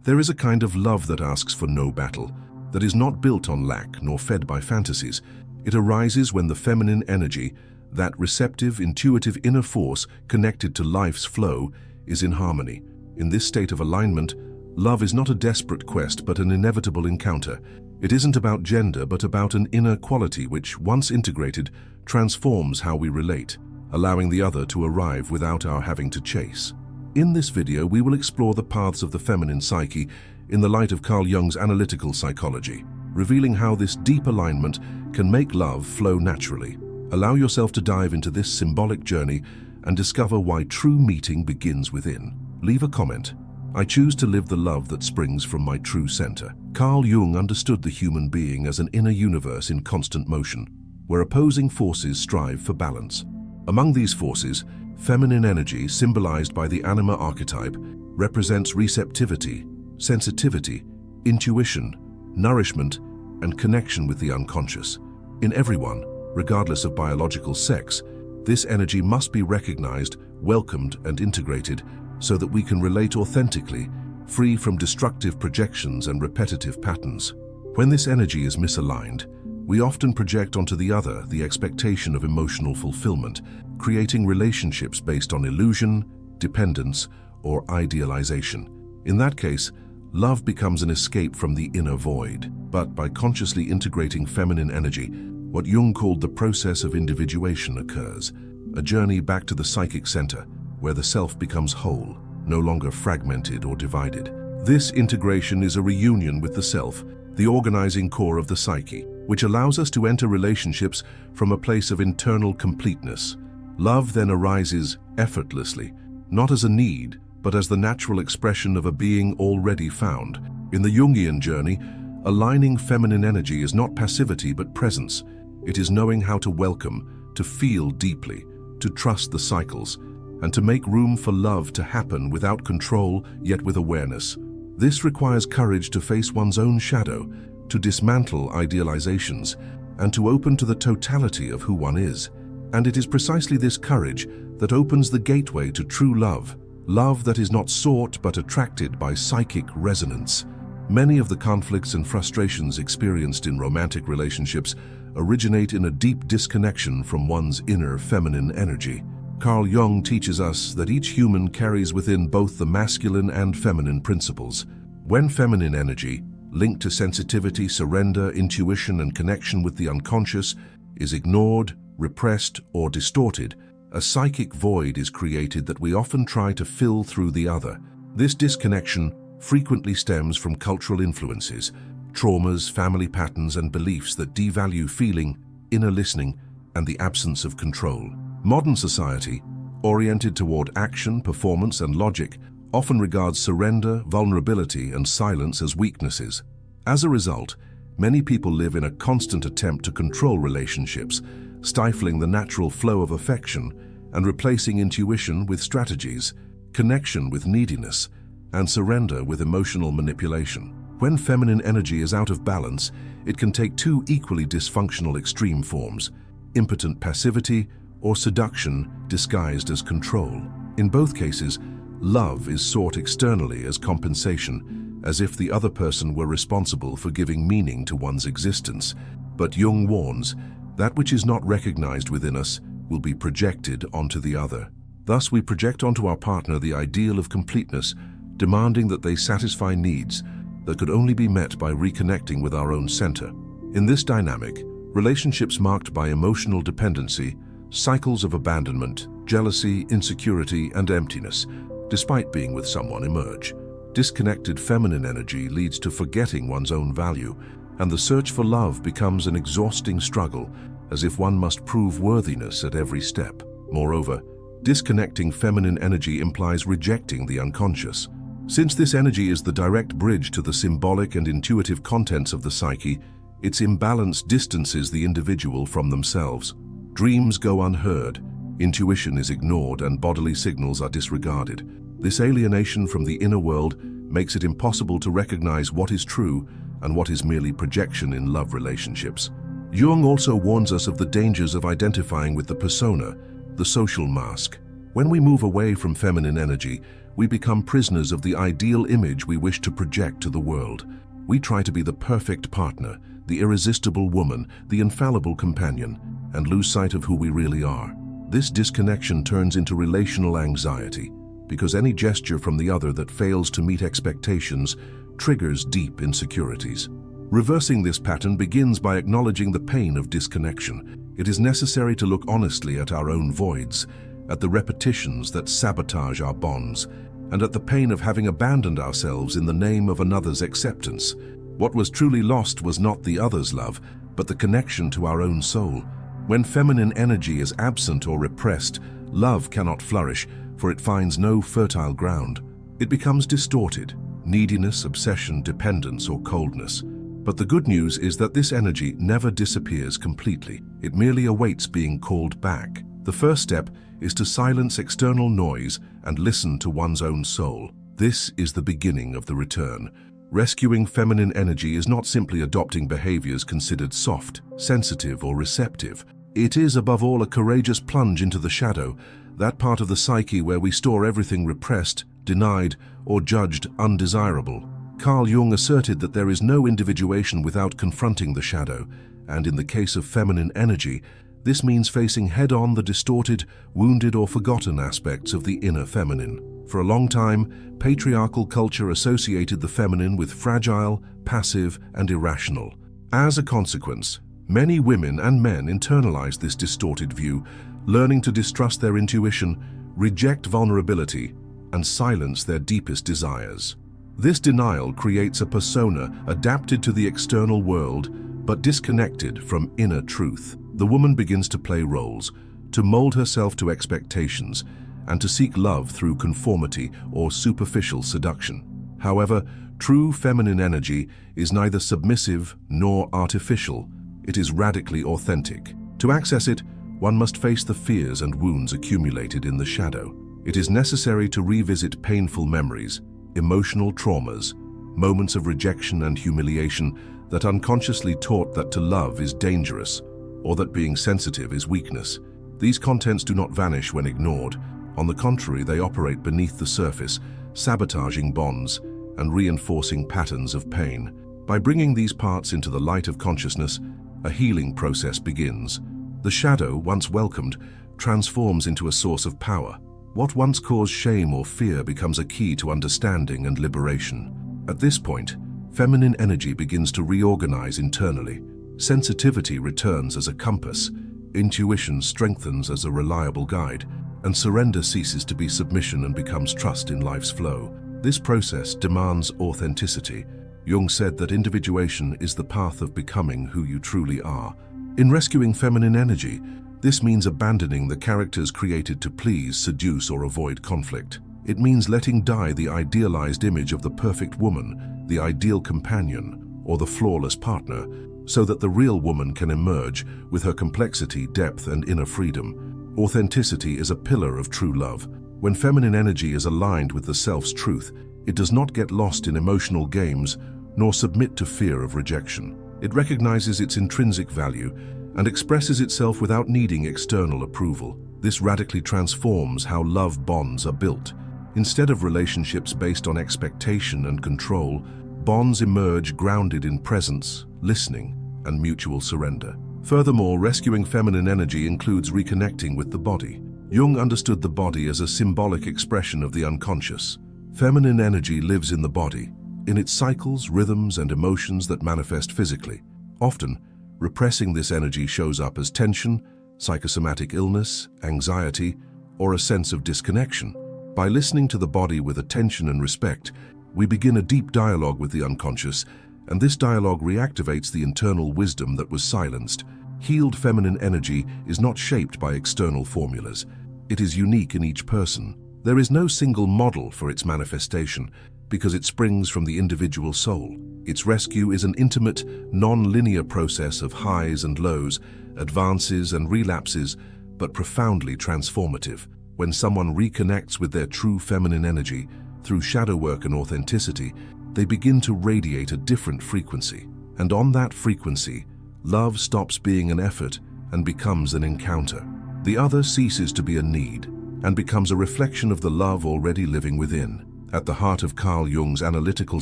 There is a kind of love that asks for no battle, that is not built on lack nor fed by fantasies. It arises when the feminine energy, that receptive, intuitive inner force connected to life's flow, is in harmony. In this state of alignment, love is not a desperate quest but an inevitable encounter. It isn't about gender but about an inner quality which, once integrated, transforms how we relate, allowing the other to arrive without our having to chase. In this video, we will explore the paths of the feminine psyche in the light of Carl Jung's analytical psychology, revealing how this deep alignment can make love flow naturally. Allow yourself to dive into this symbolic journey and discover why true meeting begins within. Leave a comment. I choose to live the love that springs from my true center. Carl Jung understood the human being as an inner universe in constant motion, where opposing forces strive for balance. Among these forces, feminine energy, symbolized by the anima archetype, represents receptivity, sensitivity, intuition, nourishment, and connection with the unconscious. In everyone, regardless of biological sex, this energy must be recognized, welcomed, and integrated so that we can relate authentically, free from destructive projections and repetitive patterns. When this energy is misaligned, we often project onto the other the expectation of emotional fulfillment, creating relationships based on illusion, dependence, or idealization. In that case, love becomes an escape from the inner void. But by consciously integrating feminine energy, what Jung called the process of individuation occurs, a journey back to the psychic center, where the self becomes whole, no longer fragmented or divided. This integration is a reunion with the self, the organizing core of the psyche, which allows us to enter relationships from a place of internal completeness. Love then arises effortlessly, not as a need, but as the natural expression of a being already found. In the Jungian journey, aligning feminine energy is not passivity but presence. It is knowing how to welcome, to feel deeply, to trust the cycles, and to make room for love to happen without control, yet with awareness. This requires courage to face one's own shadow, to dismantle idealizations, and to open to the totality of who one is. And it is precisely this courage that opens the gateway to true love, love that is not sought but attracted by psychic resonance. Many of the conflicts and frustrations experienced in romantic relationships originate in a deep disconnection from one's inner feminine energy. Carl Jung teaches us that each human carries within both the masculine and feminine principles. When feminine energy, linked to sensitivity, surrender, intuition, and connection with the unconscious, is ignored, repressed, or distorted, a psychic void is created that we often try to fill through the other. This disconnection frequently stems from cultural influences, traumas, family patterns, and beliefs that devalue feeling, inner listening, and the absence of control. Modern society, oriented toward action, performance, and logic, often regards surrender, vulnerability, and silence as weaknesses. As a result, many people live in a constant attempt to control relationships, stifling the natural flow of affection and replacing intuition with strategies, connection with neediness, and surrender with emotional manipulation. When feminine energy is out of balance, it can take two equally dysfunctional extreme forms: impotent passivity or seduction disguised as control. In both cases, love is sought externally as compensation, as if the other person were responsible for giving meaning to one's existence. But Jung warns, that which is not recognized within us will be projected onto the other. Thus, we project onto our partner the ideal of completeness, demanding that they satisfy needs that could only be met by reconnecting with our own center. In this dynamic, relationships marked by emotional dependency, cycles of abandonment, jealousy, insecurity, and emptiness, despite being with someone, emerge. Disconnected feminine energy leads to forgetting one's own value, and the search for love becomes an exhausting struggle, as if one must prove worthiness at every step. Moreover, disconnecting feminine energy implies rejecting the unconscious. Since this energy is the direct bridge to the symbolic and intuitive contents of the psyche, its imbalance distances the individual from themselves. Dreams go unheard, intuition is ignored, and bodily signals are disregarded. This alienation from the inner world makes it impossible to recognize what is true and what is merely projection in love relationships. Jung also warns us of the dangers of identifying with the persona, the social mask. When we move away from feminine energy, we become prisoners of the ideal image we wish to project to the world. We try to be the perfect partner, the irresistible woman, the infallible companion, and lose sight of who we really are. This disconnection turns into relational anxiety, because any gesture from the other that fails to meet expectations triggers deep insecurities. Reversing this pattern begins by acknowledging the pain of disconnection. It is necessary to look honestly at our own voids, at the repetitions that sabotage our bonds, and at the pain of having abandoned ourselves in the name of another's acceptance. What was truly lost was not the other's love, but the connection to our own soul. When feminine energy is absent or repressed, love cannot flourish, for it finds no fertile ground. It becomes distorted: neediness, obsession, dependence, or coldness. But the good news is that this energy never disappears completely. It merely awaits being called back. The first step is to silence external noise and listen to one's own soul. This is the beginning of the return. Rescuing feminine energy is not simply adopting behaviors considered soft, sensitive, or receptive. It is, above all, a courageous plunge into the shadow, that part of the psyche where we store everything repressed, denied, or judged undesirable. Carl Jung asserted that there is no individuation without confronting the shadow, and in the case of feminine energy, this means facing head-on the distorted, wounded, or forgotten aspects of the inner feminine. For a long time, patriarchal culture associated the feminine with fragile, passive, and irrational. As a consequence, many women and men internalized this distorted view, learning to distrust their intuition, reject vulnerability, and silence their deepest desires. This denial creates a persona adapted to the external world, but disconnected from inner truth. The woman begins to play roles, to mold herself to expectations, and to seek love through conformity or superficial seduction. However, true feminine energy is neither submissive nor artificial. It is radically authentic. To access it, one must face the fears and wounds accumulated in the shadow. It is necessary to revisit painful memories, emotional traumas, moments of rejection and humiliation that unconsciously taught that to love is dangerous, or that being sensitive is weakness. These contents do not vanish when ignored. On the contrary, they operate beneath the surface, sabotaging bonds and reinforcing patterns of pain. By bringing these parts into the light of consciousness, a healing process begins. The shadow, once welcomed, transforms into a source of power. What once caused shame or fear becomes a key to understanding and liberation. At this point, feminine energy begins to reorganize internally. Sensitivity returns as a compass, intuition strengthens as a reliable guide, and surrender ceases to be submission and becomes trust in life's flow. This process demands authenticity. Jung said that individuation is the path of becoming who you truly are. In rescuing feminine energy, this means abandoning the characters created to please, seduce, or avoid conflict. It means letting die the idealized image of the perfect woman, the ideal companion, or the flawless partner, so that the real woman can emerge with her complexity, depth, and inner freedom. Authenticity is a pillar of true love. When feminine energy is aligned with the self's truth, it does not get lost in emotional games nor submit to fear of rejection. It recognizes its intrinsic value and expresses itself without needing external approval. This radically transforms how love bonds are built. Instead of relationships based on expectation and control, bonds emerge grounded in presence, listening, and mutual surrender. Furthermore, rescuing feminine energy includes reconnecting with the body. Jung understood the body as a symbolic expression of the unconscious. Feminine energy lives in the body, in its cycles, rhythms, and emotions that manifest physically. Often, repressing this energy shows up as tension, psychosomatic illness, anxiety, or a sense of disconnection. By listening to the body with attention and respect, we begin a deep dialogue with the unconscious, and this dialogue reactivates the internal wisdom that was silenced. Healed feminine energy is not shaped by external formulas. It is unique in each person. There is no single model for its manifestation, because it springs from the individual soul. Its rescue is an intimate, non-linear process of highs and lows, advances and relapses, but profoundly transformative. When someone reconnects with their true feminine energy, through shadow work and authenticity, they begin to radiate a different frequency. And on that frequency, love stops being an effort and becomes an encounter. The other ceases to be a need, and becomes a reflection of the love already living within. At the heart of Carl Jung's analytical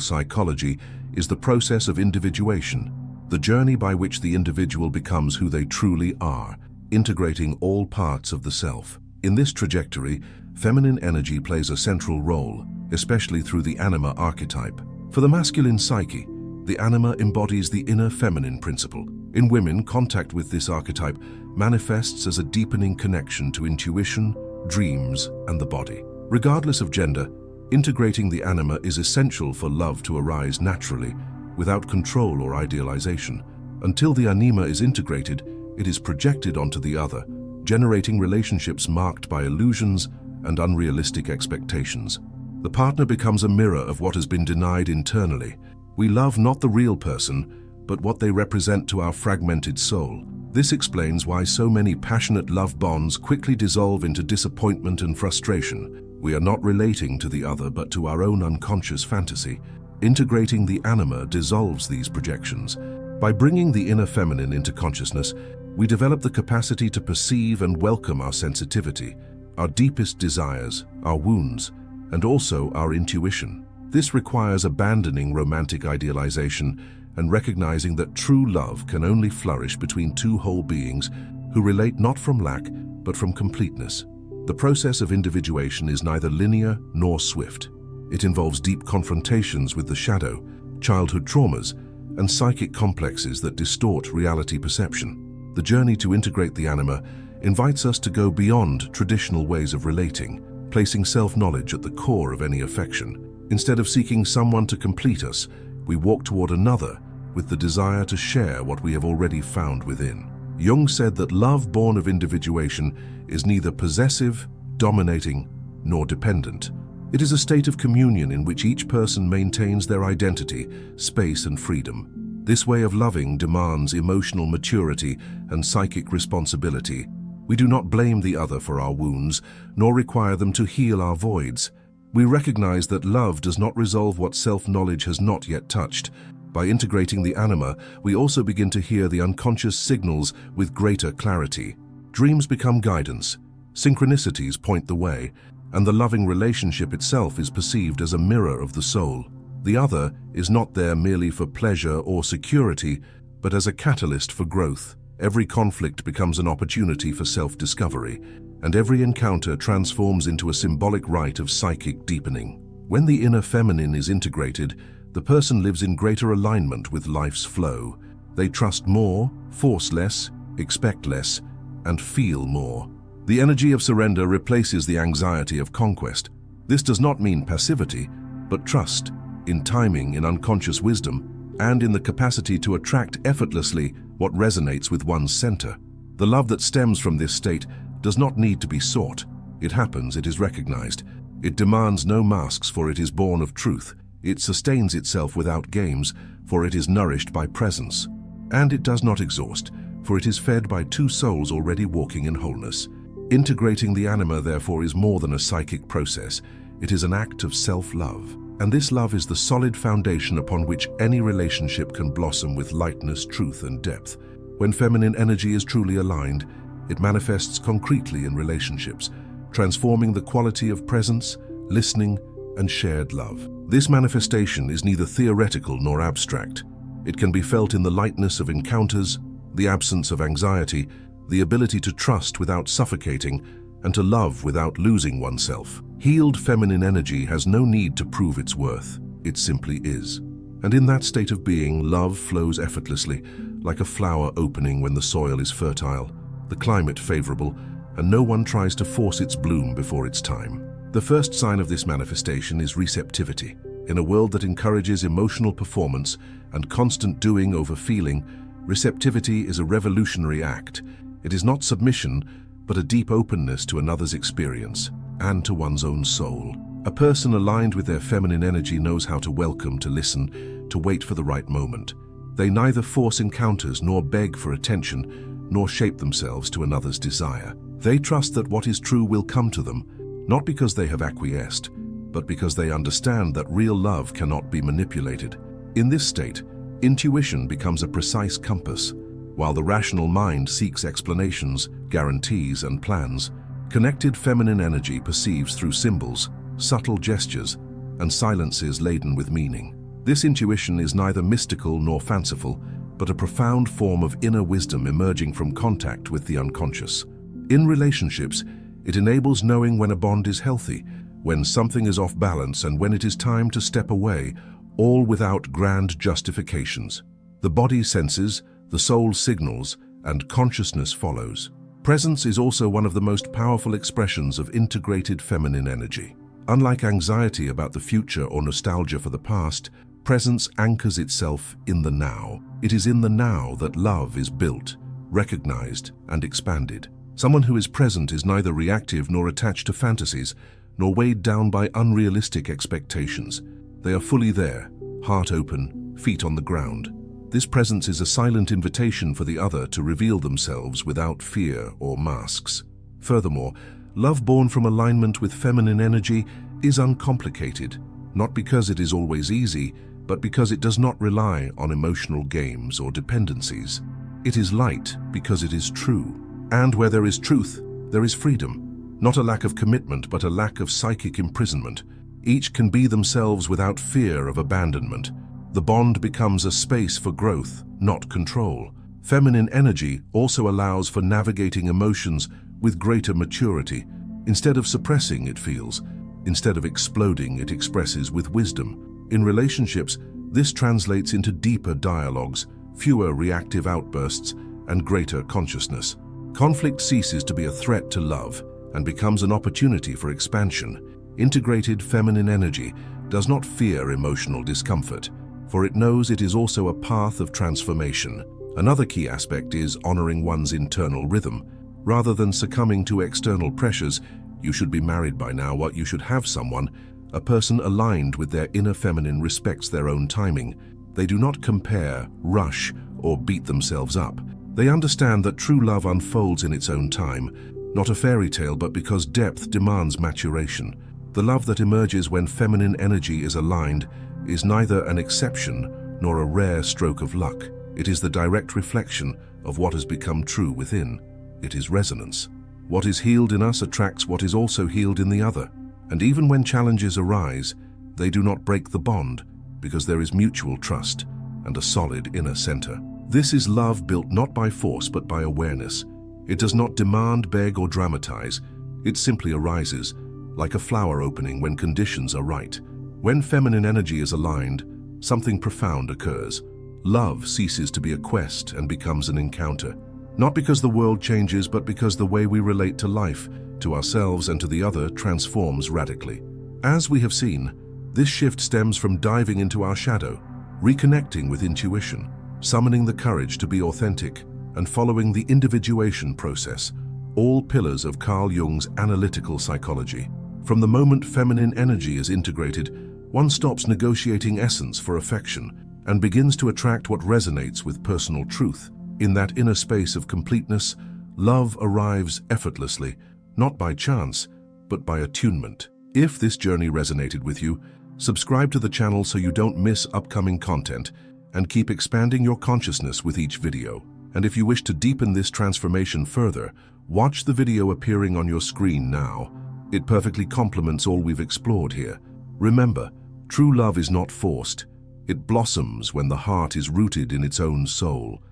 psychology is the process of individuation, the journey by which the individual becomes who they truly are, integrating all parts of the self. In this trajectory, feminine energy plays a central role, especially through the anima archetype. For the masculine psyche, the anima embodies the inner feminine principle. In women, contact with this archetype manifests as a deepening connection to intuition, dreams, and the body. Regardless of gender, integrating the anima is essential for love to arise naturally, without control or idealization. Until the anima is integrated, it is projected onto the other, generating relationships marked by illusions and unrealistic expectations. The partner becomes a mirror of what has been denied internally. We love not the real person, but what they represent to our fragmented soul. This explains why so many passionate love bonds quickly dissolve into disappointment and frustration. We are not relating to the other, but to our own unconscious fantasy. Integrating the anima dissolves these projections. By bringing the inner feminine into consciousness, we develop the capacity to perceive and welcome our sensitivity, our deepest desires, our wounds, and also our intuition. This requires abandoning romantic idealization and recognizing that true love can only flourish between two whole beings who relate not from lack, but from completeness. The process of individuation is neither linear nor swift. It involves deep confrontations with the shadow, childhood traumas, and psychic complexes that distort reality perception. The journey to integrate the anima invites us to go beyond traditional ways of relating, placing self-knowledge at the core of any affection. Instead of seeking someone to complete us, we walk toward another with the desire to share what we have already found within. Jung said that love born of individuation is neither possessive, dominating, nor dependent. It is a state of communion in which each person maintains their identity, space, and freedom. This way of loving demands emotional maturity and psychic responsibility. We do not blame the other for our wounds, nor require them to heal our voids. We recognize that love does not resolve what self-knowledge has not yet touched. By integrating the anima, we also begin to hear the unconscious signals with greater clarity. Dreams become guidance, synchronicities point the way, and the loving relationship itself is perceived as a mirror of the soul. The other is not there merely for pleasure or security, but as a catalyst for growth. Every conflict becomes an opportunity for self-discovery, and every encounter transforms into a symbolic rite of psychic deepening. When the inner feminine is integrated, the person lives in greater alignment with life's flow. They trust more, force less, expect less, and feel more. The energy of surrender replaces the anxiety of conquest. This does not mean passivity, but trust, in timing, in unconscious wisdom, and in the capacity to attract effortlessly what resonates with one's center. The love that stems from this state does not need to be sought. It happens, it is recognized. It demands no masks, for it is born of truth. It sustains itself without games, for it is nourished by presence. And it does not exhaust, for it is fed by two souls already walking in wholeness. Integrating the anima, therefore, is more than a psychic process. It is an act of self-love. And this love is the solid foundation upon which any relationship can blossom with lightness, truth, and depth. When feminine energy is truly aligned, it manifests concretely in relationships, transforming the quality of presence, listening, and shared love. This manifestation is neither theoretical nor abstract. It can be felt in the lightness of encounters, the absence of anxiety, the ability to trust without suffocating, and to love without losing oneself. Healed feminine energy has no need to prove its worth. It simply is. And in that state of being, love flows effortlessly, like a flower opening when the soil is fertile, the climate favorable, and no one tries to force its bloom before its time. The first sign of this manifestation is receptivity. In a world that encourages emotional performance and constant doing over feeling, receptivity is a revolutionary act. It is not submission, but a deep openness to another's experience and to one's own soul. A person aligned with their feminine energy knows how to welcome, to listen, to wait for the right moment. They neither force encounters nor beg for attention, nor shape themselves to another's desire. They trust that what is true will come to them, not because they have acquiesced, but because they understand that real love cannot be manipulated. In this state, intuition becomes a precise compass. While the rational mind seeks explanations, guarantees, and plans, Connected feminine energy perceives through symbols, subtle gestures, and silences laden with meaning. This intuition is neither mystical nor fanciful, but a profound form of inner wisdom emerging from contact with the unconscious. In relationships, it enables knowing when a bond is healthy, when something is off balance, and when it is time to step away, all without grand justifications. The body senses, the soul signals, and consciousness follows. Presence is also one of the most powerful expressions of integrated feminine energy. Unlike anxiety about the future or nostalgia for the past, presence anchors itself in the now. It is in the now that love is built, recognized, and expanded. Someone who is present is neither reactive nor attached to fantasies, nor weighed down by unrealistic expectations. They are fully there, heart open, feet on the ground. This presence is a silent invitation for the other to reveal themselves without fear or masks. Furthermore, love born from alignment with feminine energy is uncomplicated, not because it is always easy, but because it does not rely on emotional games or dependencies. It is light because it is true. And where there is truth, there is freedom. Not a lack of commitment, but a lack of psychic imprisonment. Each can be themselves without fear of abandonment. The bond becomes a space for growth, not control. Feminine energy also allows for navigating emotions with greater maturity. Instead of suppressing, it feels. Instead of exploding, it expresses with wisdom. In relationships, this translates into deeper dialogues, fewer reactive outbursts, and greater consciousness. Conflict ceases to be a threat to love and becomes an opportunity for expansion. Integrated feminine energy does not fear emotional discomfort, for it knows it is also a path of transformation. Another key aspect is honoring one's internal rhythm. Rather than succumbing to external pressures, you should be married by now, what you should have someone, a person aligned with their inner feminine respects their own timing. They do not compare, rush, or beat themselves up. They understand that true love unfolds in its own time, not a fairy tale, but because depth demands maturation. The love that emerges when feminine energy is aligned is neither an exception nor a rare stroke of luck. It is the direct reflection of what has become true within. It is resonance. What is healed in us attracts what is also healed in the other. And even when challenges arise, they do not break the bond, because there is mutual trust and a solid inner center. This is love built not by force but by awareness. It does not demand, beg, or dramatize. It simply arises, like a flower opening when conditions are right. When feminine energy is aligned, something profound occurs. Love ceases to be a quest and becomes an encounter. Not because the world changes, but because the way we relate to life, to ourselves, and to the other transforms radically. As we have seen, this shift stems from diving into our shadow, reconnecting with intuition, summoning the courage to be authentic, and following the individuation process, all pillars of Carl Jung's analytical psychology. From the moment feminine energy is integrated, one stops negotiating essence for affection and begins to attract what resonates with personal truth. In that inner space of completeness, love arrives effortlessly, not by chance, but by attunement. If this journey resonated with you, subscribe to the channel so you don't miss upcoming content, and keep expanding your consciousness with each video. And if you wish to deepen this transformation further, watch the video appearing on your screen now. It perfectly complements all we've explored here. Remember, true love is not forced. It blossoms when the heart is rooted in its own soul.